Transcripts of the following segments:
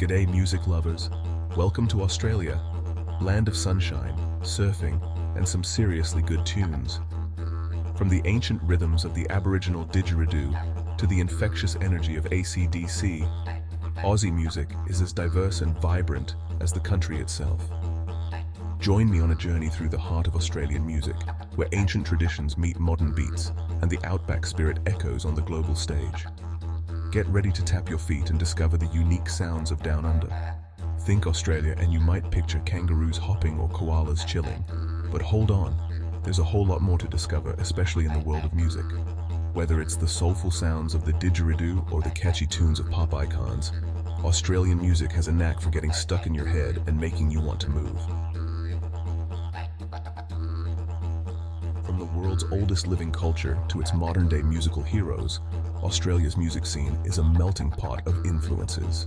G'day music lovers, welcome to Australia, land of sunshine, surfing, and some seriously good tunes. From the ancient rhythms of the Aboriginal didgeridoo to the infectious energy of AC/DC, Aussie music is as diverse and vibrant as the country itself. Join me on a journey through the heart of Australian music, where ancient traditions meet modern beats and the outback spirit echoes on the global stage. Get ready to tap your feet and discover the unique sounds of Down Under. Think Australia and you might picture kangaroos hopping or koalas chilling. But hold on, there's a whole lot more to discover, especially in the world of music. Whether it's the soulful sounds of the didgeridoo or the catchy tunes of pop icons, Australian music has a knack for getting stuck in your head and making you want to move. From the world's oldest living culture to its modern-day musical heroes, Australia's music scene is a melting pot of influences.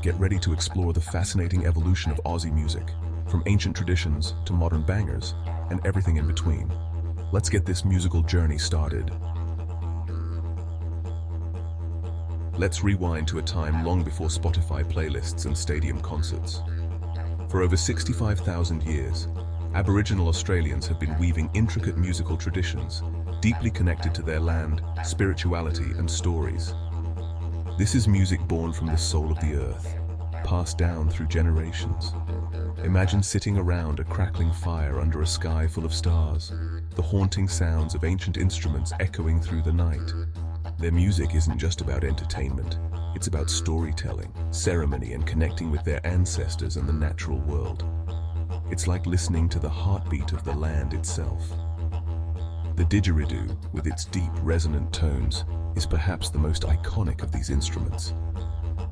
Get ready to explore the fascinating evolution of Aussie music, from ancient traditions to modern bangers, and everything in between. Let's get this musical journey started. Let's rewind to a time long before Spotify playlists and stadium concerts. For over 65,000 years, Aboriginal Australians have been weaving intricate musical traditions, deeply connected to their land, spirituality, and stories. This is music born from the soul of the earth, passed down through generations. Imagine sitting around a crackling fire under a sky full of stars, the haunting sounds of ancient instruments echoing through the night. Their music isn't just about entertainment, it's about storytelling, ceremony, and connecting with their ancestors and the natural world. It's like listening to the heartbeat of the land itself. The didgeridoo, with its deep, resonant tones, is perhaps the most iconic of these instruments.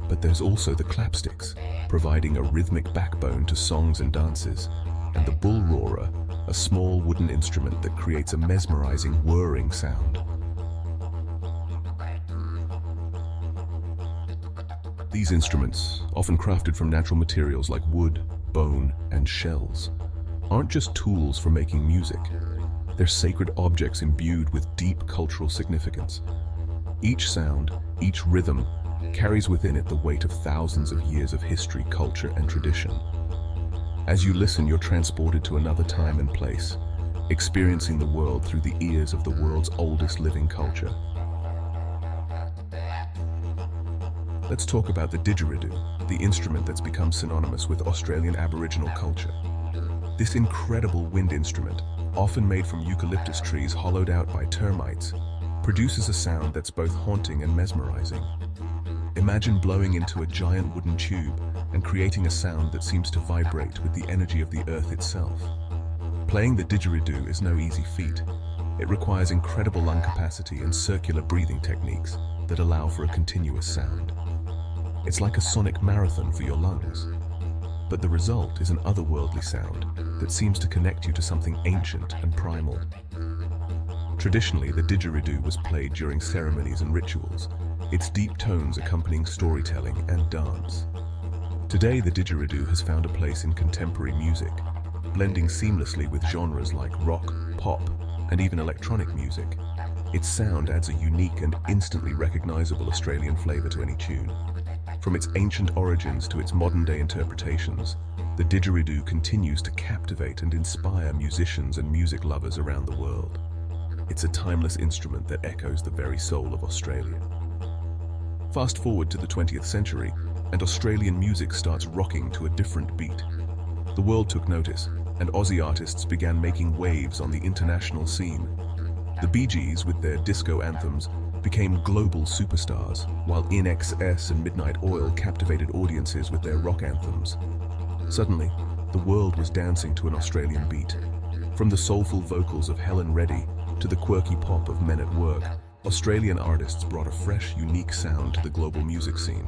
But there's also the clapsticks, providing a rhythmic backbone to songs and dances, and the bull roarer, a small wooden instrument that creates a mesmerizing, whirring sound. These instruments, often crafted from natural materials like wood, bone, and shells, aren't just tools for making music. They're sacred objects imbued with deep cultural significance. Each sound, each rhythm, carries within it the weight of thousands of years of history, culture, and tradition. As you listen, you're transported to another time and place, experiencing the world through the ears of the world's oldest living culture. Let's talk about the didgeridoo, the instrument that's become synonymous with Australian Aboriginal culture. This incredible wind instrument, often made from eucalyptus trees hollowed out by termites, produces a sound that's both haunting and mesmerizing. Imagine blowing into a giant wooden tube and creating a sound that seems to vibrate with the energy of the earth itself. Playing the didgeridoo is no easy feat. It requires incredible lung capacity and circular breathing techniques that allow for a continuous sound. It's like a sonic marathon for your lungs. But the result is an otherworldly sound that seems to connect you to something ancient and primal. Traditionally, the didgeridoo was played during ceremonies and rituals, its deep tones accompanying storytelling and dance. Today, the didgeridoo has found a place in contemporary music, blending seamlessly with genres like rock, pop, and even electronic music. Its sound adds a unique and instantly recognizable Australian flavor to any tune. From its ancient origins to its modern-day interpretations, the didgeridoo continues to captivate and inspire musicians and music lovers around the world. It's a timeless instrument that echoes the very soul of Australia. Fast forward to the 20th century, and Australian music starts rocking to a different beat. The world took notice, and Aussie artists began making waves on the international scene. The Bee Gees, with their disco anthems, became global superstars, while INXS and Midnight Oil captivated audiences with their rock anthems. Suddenly, the world was dancing to an Australian beat. From the soulful vocals of Helen Reddy to the quirky pop of Men at Work, Australian artists brought a fresh, unique sound to the global music scene.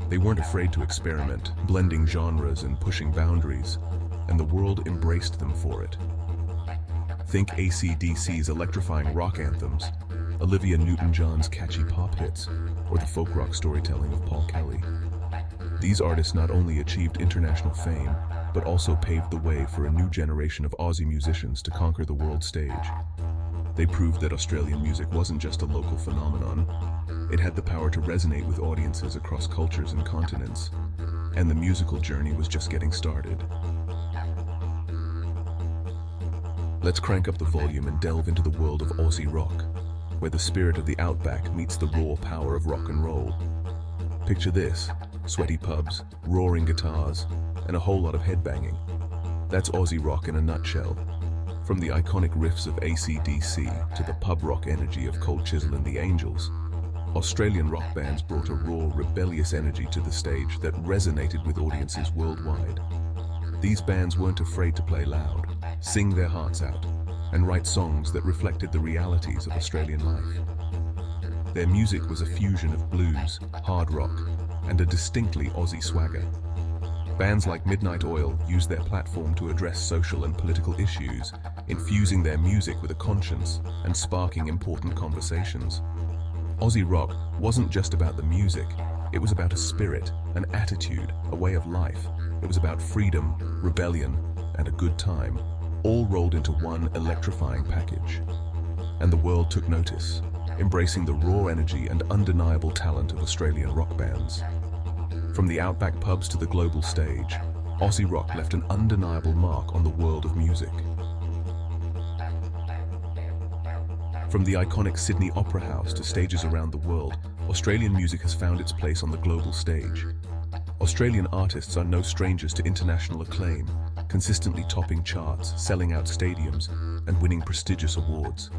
They weren't afraid to experiment, blending genres and pushing boundaries, and the world embraced them for it. Think AC/DC's electrifying rock anthems, Olivia Newton-John's catchy pop hits, or the folk rock storytelling of Paul Kelly. These artists not only achieved international fame, but also paved the way for a new generation of Aussie musicians to conquer the world stage. They proved that Australian music wasn't just a local phenomenon. It had the power to resonate with audiences across cultures and continents. And the musical journey was just getting started. Let's crank up the volume and delve into the world of Aussie rock, where the spirit of the outback meets the raw power of rock and roll. Picture this: sweaty pubs, roaring guitars, and a whole lot of headbanging. That's Aussie rock in a nutshell. From the iconic riffs of AC/DC to the pub rock energy of Cold Chisel and the Angels, Australian rock bands brought a raw, rebellious energy to the stage that resonated with audiences worldwide. These bands weren't afraid to play loud, sing their hearts out, and write songs that reflected the realities of Australian life. Their music was a fusion of blues, hard rock, and a distinctly Aussie swagger. Bands like Midnight Oil used their platform to address social and political issues, infusing their music with a conscience and sparking important conversations. Aussie rock wasn't just about the music, it was about a spirit, an attitude, a way of life. It was about freedom, rebellion, and a good time, all rolled into one electrifying package. And the world took notice, embracing the raw energy and undeniable talent of Australian rock bands. From the outback pubs to the global stage, Aussie rock left an undeniable mark on the world of music. From the iconic Sydney Opera House to stages around the world, Australian music has found its place on the global stage. Australian artists are no strangers to international acclaim, consistently topping charts, selling out stadiums, and winning prestigious awards.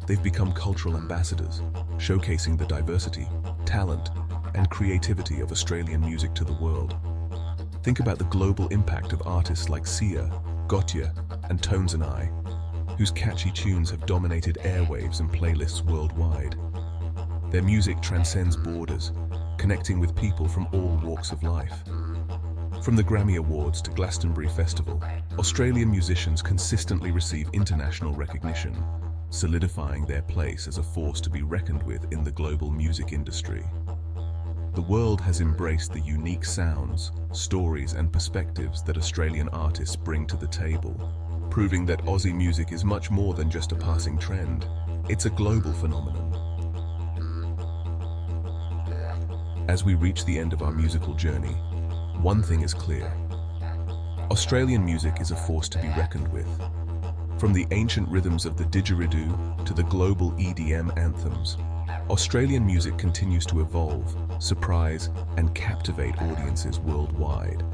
They've become cultural ambassadors, showcasing the diversity, talent, and creativity of Australian music to the world. Think about the global impact of artists like Sia, Gotye, and Tones and I, whose catchy tunes have dominated airwaves and playlists worldwide. Their music transcends borders, connecting with people from all walks of life. From the Grammy Awards to Glastonbury Festival, Australian musicians consistently receive international recognition, solidifying their place as a force to be reckoned with in the global music industry. The world has embraced the unique sounds, stories, and perspectives that Australian artists bring to the table, proving that Aussie music is much more than just a passing trend. It's a global phenomenon. As we reach the end of our musical journey, one thing is clear. Australian music is a force to be reckoned with. From the ancient rhythms of the didgeridoo to the global EDM anthems, Australian music continues to evolve, surprise, and captivate audiences worldwide.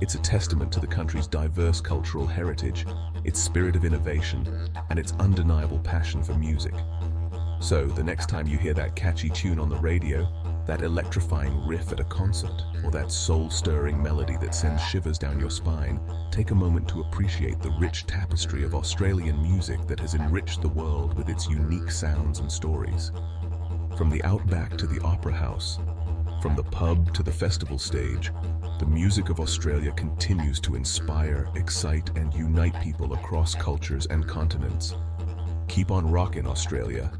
It's a testament to the country's diverse cultural heritage, its spirit of innovation, and its undeniable passion for music. So, the next time you hear that catchy tune on the radio, that electrifying riff at a concert, or that soul-stirring melody that sends shivers down your spine, take a moment to appreciate the rich tapestry of Australian music that has enriched the world with its unique sounds and stories. From the outback to the opera house, from the pub to the festival stage, the music of Australia continues to inspire, excite, and unite people across cultures and continents. Keep on rockin', Australia.